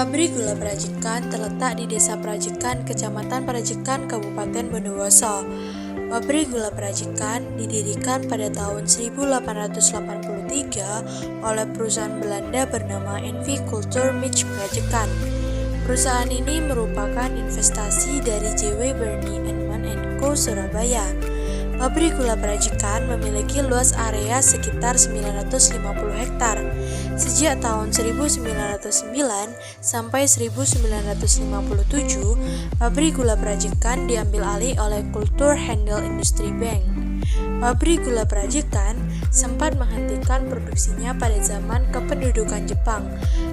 Pabrik gula Prajikan terletak di Desa Prajikan, Kecamatan Prajikan, Kabupaten Bondowoso. Pabrik gula Prajikan didirikan pada tahun 1883 oleh perusahaan Belanda bernama NV Kulturmich Prajikan. Perusahaan ini merupakan investasi dari J.W. Bernie Eijkman & Co. Surabaya. Pabrik gula Prajikan memiliki luas area sekitar 950 hektar. Sejak tahun 1909 sampai 1957, pabrik gula Prajikan diambil alih oleh Kultur Handel Industri Bank. Pabrik gula Prajikan sempat menghentikan produksinya pada zaman kependudukan Jepang,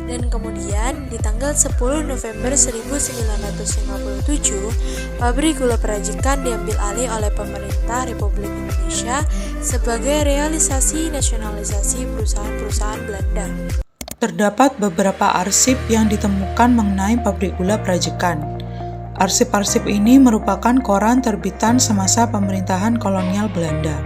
dan kemudian di tanggal 10 November 1957, pabrik gula Prajikan diambil alih oleh pemerintah Republik Indonesia sebagai realisasi nasionalisasi perusahaan-perusahaan Belanda. Terdapat beberapa arsip yang ditemukan mengenai pabrik gula Prajikan. Arsip-arsip ini merupakan koran terbitan semasa pemerintahan kolonial Belanda.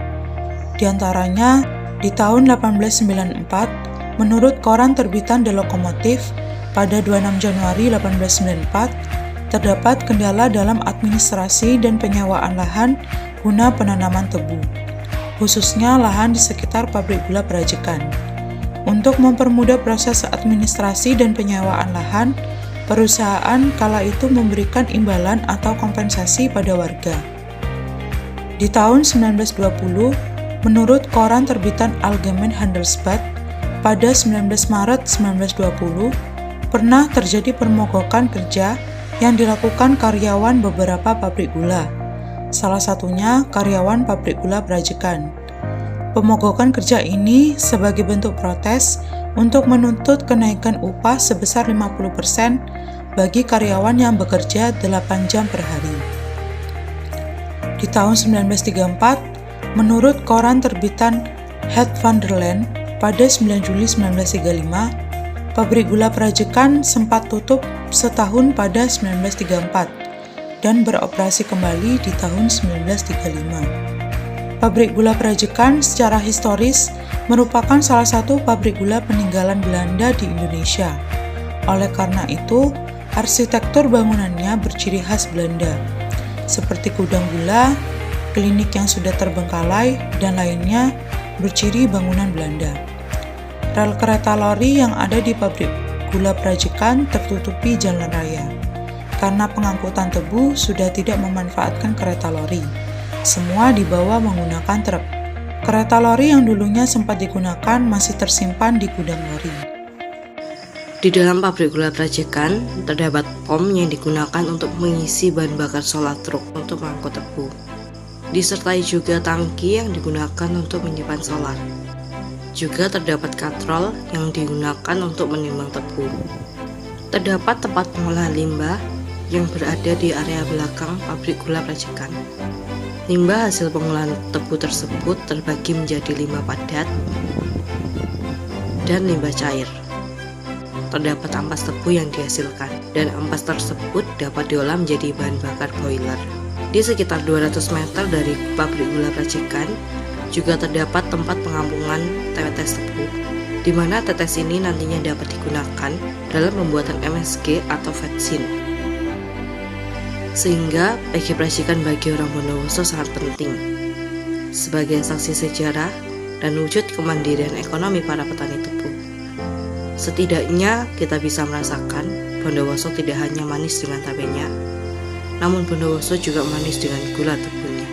Di antaranya, di tahun 1894, menurut koran terbitan The Lokomotif, pada 26 Januari 1894, terdapat kendala dalam administrasi dan penyewaan lahan guna penanaman tebu, khususnya lahan di sekitar pabrik gula Prajikan. Untuk mempermudah proses administrasi dan penyewaan lahan, perusahaan kala itu memberikan imbalan atau kompensasi pada warga. Di tahun 1920, menurut koran terbitan Algemeen Handelsblad, pada 19 Maret 1920, pernah terjadi permogokan kerja yang dilakukan karyawan beberapa pabrik gula, salah satunya karyawan pabrik gula Prajikan. Pemogokan kerja ini sebagai bentuk protes untuk menuntut kenaikan upah sebesar 50% bagi karyawan yang bekerja 8 jam per hari. Di tahun 1934, menurut koran terbitan Het Vaderland, pada 9 Juli 1935, pabrik gula Prajikan sempat tutup setahun pada 1934 dan beroperasi kembali di tahun 1935. Pabrik gula Prajikan secara historis merupakan salah satu pabrik gula peninggalan Belanda di Indonesia. Oleh karena itu, arsitektur bangunannya berciri khas Belanda, seperti gudang gula, klinik yang sudah terbengkalai, dan lainnya berciri bangunan Belanda. Rel kereta lori yang ada di pabrik gula Prajikan tertutupi jalan raya, karena pengangkutan tebu sudah tidak memanfaatkan kereta lori. Semua dibawa menggunakan truk. Kereta lori yang dulunya sempat digunakan masih tersimpan di gudang lori. Di dalam pabrik gula Prajikan, terdapat pom yang digunakan untuk mengisi bahan bakar solar truk untuk mengangkut tebu. Disertai juga tangki yang digunakan untuk menyimpan solar. Juga terdapat katrol yang digunakan untuk menimbang tebu. Terdapat tempat pengolahan limbah yang berada di area belakang pabrik gula Prajikan. Limbah hasil pengolahan tebu tersebut terbagi menjadi limbah padat dan limbah cair. Terdapat ampas tebu yang dihasilkan, dan ampas tersebut dapat diolah menjadi bahan bakar boiler. Di sekitar 200 meter dari pabrik gula Prajikan juga terdapat tempat pengampungan tetes tebu, di mana tetes ini nantinya dapat digunakan dalam pembuatan MSG atau vetsin. Sehingga PG Prajikan bagi orang Bondowoso sangat penting sebagai saksi sejarah dan wujud kemandirian ekonomi para petani tebu. Setidaknya kita bisa merasakan Bondowoso tidak hanya manis dengan tabenya, namun Bondowoso juga manis dengan gula tebunya.